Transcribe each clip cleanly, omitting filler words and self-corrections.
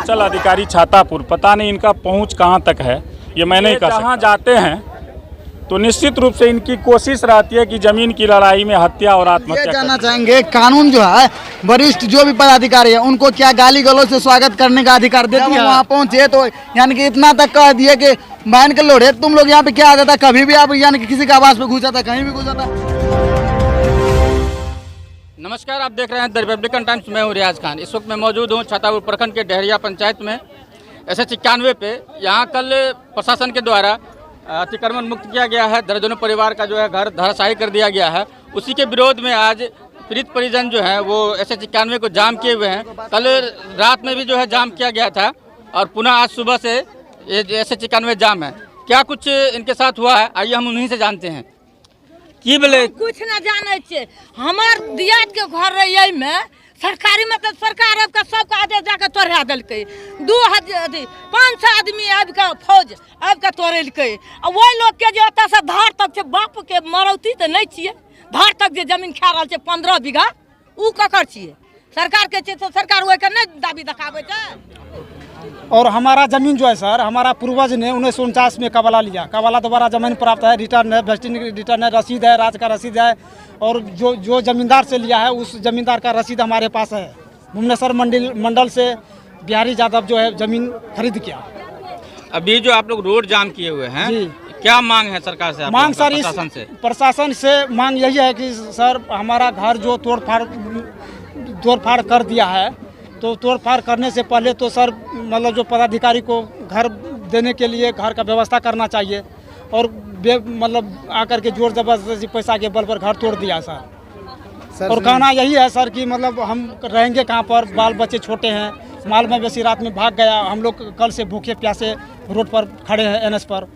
अंचल अधिकारी छातापुर, पता नहीं इनका पहुंच कहां तक है, ये मैं नहीं कह सकता। जहां जाते हैं तो निश्चित रूप से इनकी कोशिश रहती है कि जमीन की लड़ाई में हत्या और आत्महत्या। ये जानना चाहेंगे कानून जो है वरिष्ठ जो भी पदाधिकारी है उनको क्या गाली गलौज से स्वागत करने का अधिकार देती है? वहाँ पहुँचे तो यानी कि इतना तक कह दिए कि बहन के लोड़े तुम लोग यहाँ पे क्या आ जाता, कभी भी आप यानी कि किसी के आवास पे घुस जाता, कहीं भी घुस जाता। नमस्कार, आप देख रहे हैं द रिपब्लिकन टाइम्स। मैं हूँ रियाज खान। इस वक्त मैं मौजूद हूँ छातापुर प्रखंड के डहरिया पंचायत में SS 91 पे। यहाँ कल प्रशासन के द्वारा अतिक्रमण मुक्त किया गया है, दर्जनों परिवार का जो है घर धराशायी कर दिया गया है। उसी के विरोध में आज पीड़ित परिजन जो है वो SS 91 को जाम किए हुए हैं। कल रात में भी जो है जाम किया गया था और पुनः आज सुबह से ये SS 91 जाम है। क्या कुछ इनके साथ हुआ है, आइए हम उन्हीं से जानते हैं। की बोले कुछ न जाने छे, हमार दियाद के घर रही में सरकारी मतलब सरकार अब का सब का आदेश जाकर तोड़ा दिलके। 500 आदमी अब का फौज अब का तोड़लके। वो लोग के जो एत से धार तक के बाप के मरौती तो नहीं छिए, धार तक जो जमीन खा रहा है 15 बीघा उ ककर छिए सरकार के तो सरकार वो के नहीं दाबी दिखावे छे। और हमारा ज़मीन जो है सर, हमारा पूर्वज ने 1949 में कबला लिया। कबला दोबारा ज़मीन प्राप्त है, रिटर्न है, वेस्टिंग रिटर्न है, रसीद है, राज का रसीद है। और जो ज़मींदार से लिया है उस ज़मींदार का रसीद हमारे पास है। भुवनेश्वर मंडल से बिहारी यादव जो है ज़मीन खरीद किया। अभी जो आप लोग रोड जाम किए हुए हैं, क्या मांग है सरकार से? मांग सर प्रशासन से मांग यही है कि सर हमारा घर जो तोड़फाड़ कर दिया है, तो तोड़फाड़ करने से पहले तो सर मतलब जो पदाधिकारी को घर देने के लिए घर का व्यवस्था करना चाहिए। और मतलब आकर के जोर जबरदस्ती पैसा के बल पर घर तोड़ दिया सर। और कहना यही है सर कि मतलब हम रहेंगे कहाँ पर, बाल बच्चे छोटे हैं, माल मवेशी रात में भाग गया, हम लोग कल से भूखे प्यासे रोड पर खड़े हैं NS पर।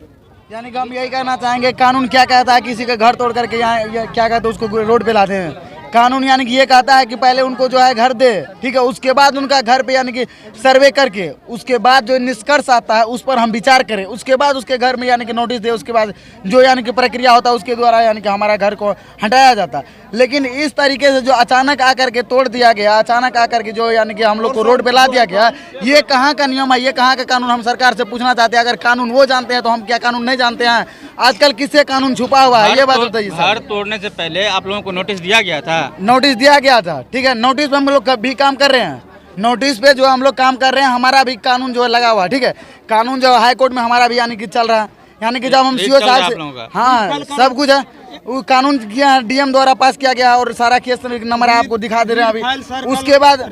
यानी कि हम यही कहना चाहेंगे कानून क्या कहता है, किसी का घर तोड़ करके यहाँ क्या कहते हैं उसको रोड पे लाते हैं। कानून यानी कि ये कहता है कि पहले उनको जो है घर दे, ठीक है, उसके बाद उनका घर पे यानी कि सर्वे करके उसके बाद जो निष्कर्ष आता है उस पर हम विचार करें, उसके बाद उसके घर में यानी कि नोटिस दे, उसके बाद जो यानी कि प्रक्रिया होता है उसके द्वारा यानी कि हमारा घर को हटाया जाता है। लेकिन इस तरीके से जो अचानक आकर के तोड़ दिया गया, अचानक आकर के जो यानी कि हम लोग को रोड पे ला दिया गया, ये कहाँ का नियम है, ये कहाँ का कानून? हम सरकार से पूछना चाहते हैं। अगर कानून वो जानते हैं तो हम क्या कानून नहीं जानते हैं? आजकल किससे कानून छुपा हुआ है, ये बात बताइए। घर तोड़ने से पहले आप लोगों को नोटिस दिया गया था? नोटिस दिया गया था, ठीक है। नोटिस पे हम लोग भी काम कर रहे हैं, नोटिस पे जो हम लोग काम कर रहे हैं, हमारा भी कानून जो है लगा हुआ है, ठीक है। कानून जो हाई कोर्ट में हमारा भी यानी कि चल रहा है, यानी कि जब हम CO साहब से, हाँ सब कुछ है, वो कानून किया DM द्वारा पास किया गया और सारा केस नंबर आपको दिखा दे रहे हैं अभी। उसके बाद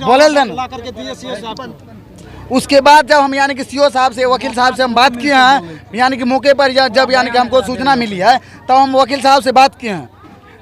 बोले देना, उसके बाद जब हम यानी कि CO साहब से, वकील साहब से हम बात किए हैं, यानी कि मौके पर जब यानी कि हमको सूचना मिली है तो हम वकील साहब से बात किए हैं।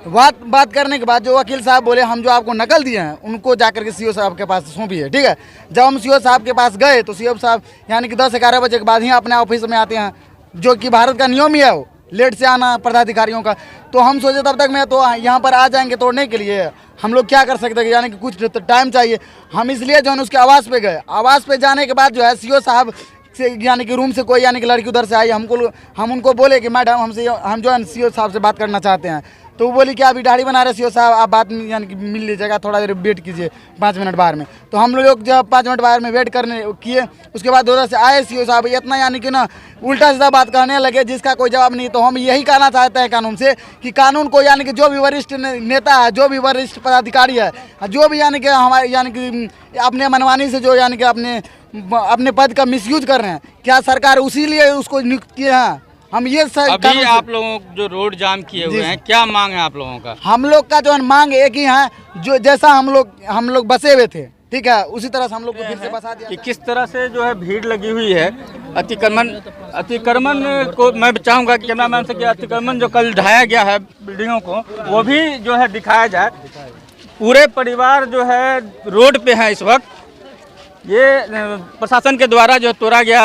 बात करने के बाद जो वकील साहब बोले हम जो आपको नकल दिए हैं उनको जाकर के CO साहब के पास सौंपिए, ठीक है। जब हम CO साहब के पास गए तो CO साहब यानी कि 10-11 बजे के बाद ही अपने ऑफिस में आते हैं, जो कि भारत का नियम ही है, वो लेट से आना पदाधिकारियों का। तो हम सोचे तब तक मैं तो यहाँ पर आ जाएंगे तोड़ने के लिए, हम लोग क्या कर सकते हैं, यानी कि कुछ टाइम चाहिए। हम इसलिए जो है उसके आवास पे गए। आवास पे जाने के बाद जो है CO साहब से यानी कि रूम से कोई यानी कि लड़की उधर से आई, हम उनको बोले कि मैडम हम जो है CO साहब से बात करना चाहते हैं। तो वो बोली कि अभी दाढ़ी बना रहे CO साहब, आप बात यानी कि मिल लीजिएगा, थोड़ा देर वेट कीजिए 5 मिनट बाहर में। तो हम लोग जब 5 मिनट बाहर में वेट करने किए, उसके बाद उधर से आए CO साहब, इतना यानी कि ना उल्टा सीधा बात कहने लगे जिसका कोई जवाब नहीं। तो हम यही कहना चाहते हैं कानून से कि कानून को यानी कि जो भी वरिष्ठ नेता है, जो भी वरिष्ठ पदाधिकारी है, जो भी यानी कि हमारे यानी कि अपने मनमानी से जो यानी कि अपने पद का मिसयूज कर रहे हैं, क्या सरकार उसी लिए उसको नियुक्त किए हैं? हम ये अभी आप लोगों जो रोड जाम किए हुए हैं, क्या मांग है आप लोगों का? हम लोग का जो मांग एक ही है, जो जैसा हम लोग बसे हुए थे, ठीक है, उसी तरह से हम लोग को फिर से बसा दिया। कि किस तरह से जो है भीड़ लगी हुई है अतिक्रमण को मैं चाहूँगा कि कैमरामैन से कि अतिक्रमण जो कल ढाया गया है बिल्डिंगों को, वो भी जो है दिखाया जाए। पूरे परिवार जो है रोड पे है इस वक्त। ये प्रशासन के द्वारा जो तोड़ा गया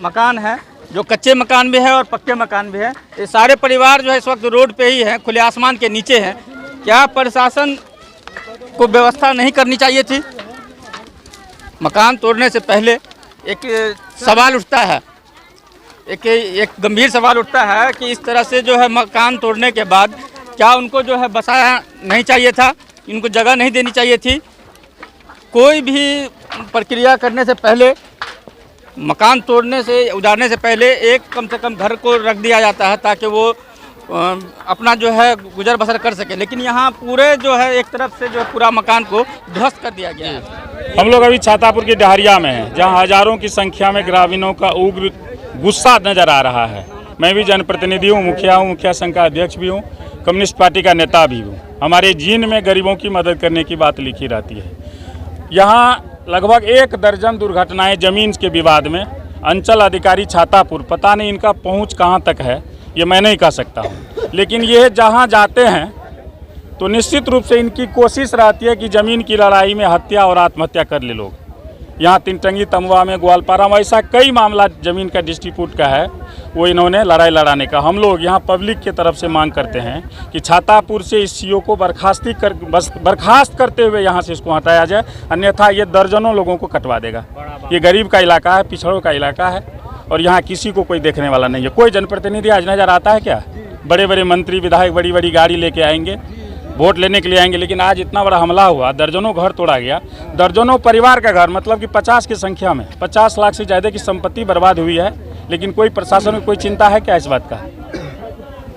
मकान है, जो कच्चे मकान भी है और पक्के मकान भी है। ये सारे परिवार जो है इस वक्त रोड पे ही है, खुले आसमान के नीचे हैं। क्या प्रशासन को व्यवस्था नहीं करनी चाहिए थी? मकान तोड़ने से पहले एक सवाल उठता है, एक गंभीर सवाल उठता है कि इस तरह से जो है मकान तोड़ने के बाद क्या उनको जो है बसाया नहीं चाहिए था, इनको जगह नहीं देनी चाहिए थी? कोई भी प्रक्रिया करने से पहले, मकान तोड़ने से, उजाड़ने से पहले एक कम से कम घर को रख दिया जाता है ताकि वो अपना जो है गुजर बसर कर सके। लेकिन यहाँ पूरे जो है एक तरफ से जो पूरा मकान को ध्वस्त कर दिया गया है। हम लोग अभी छातापुर की डहरिया में हैं, जहाँ हजारों की संख्या में ग्रामीणों का उग्र गुस्सा नजर आ रहा है। मैं भी जनप्रतिनिधि हूँ, मुखिया संघ का अध्यक्ष भी हूँ, कम्युनिस्ट पार्टी का नेता भी हूँ। हमारे जीन में गरीबों की मदद करने की बात लिखी रहती है। यहाँ लगभग 1 दर्जन दुर्घटनाएं जमीन के विवाद में। अंचल अधिकारी छातापुर, पता नहीं इनका पहुँच कहाँ तक है, ये मैं नहीं कह सकता हूँ। लेकिन ये जहाँ जाते हैं तो निश्चित रूप से इनकी कोशिश रहती है कि ज़मीन की लड़ाई में हत्या और आत्महत्या कर ले लोग। यहाँ तिनटंगी, तमुआ में, ग्वालपारा में ऐसा कई मामला ज़मीन का डिस्ट्रीब्यूट का है, वो इन्होंने लड़ाई लड़ाने का। हम लोग यहाँ पब्लिक के तरफ से मांग करते हैं कि छातापुर से इस सीओ को बर्खास्त करते हुए यहाँ से इसको हटाया जाए, अन्यथा ये दर्जनों लोगों को कटवा देगा। ये गरीब का इलाका है, पिछड़ों का इलाका है और यहाँ किसी को कोई देखने वाला नहीं है। कोई जनप्रतिनिधि आज नज़र आता है क्या? बड़े बड़े मंत्री विधायक बड़ी बड़ी गाड़ी लेके आएंगे, वोट लेने के लिए आएंगे, लेकिन आज इतना बड़ा हमला हुआ, दर्जनों घर तोड़ा गया, दर्जनों परिवार का घर, मतलब कि 50 की संख्या में 50 लाख से ज़्यादा की संपत्ति बर्बाद हुई है। लेकिन कोई प्रशासन को कोई चिंता है क्या इस बात का?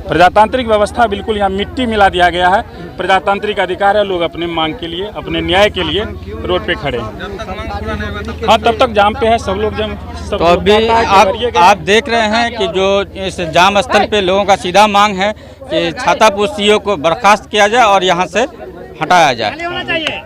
प्रजातांत्रिक व्यवस्था बिल्कुल यहाँ मिट्टी मिला दिया गया है। प्रजातांत्रिक अधिकार है, लोग अपने मांग के लिए, अपने न्याय के लिए रोड पे खड़े हैं। हाँ, तब तक जाम पे है सब लोग। तो अभी आप देख रहे हैं कि जो इस जाम स्थल पे लोगों का सीधा मांग है कि छातापुर सीओ को बर्खास्त किया जाए और यहाँ से हटाया जाए।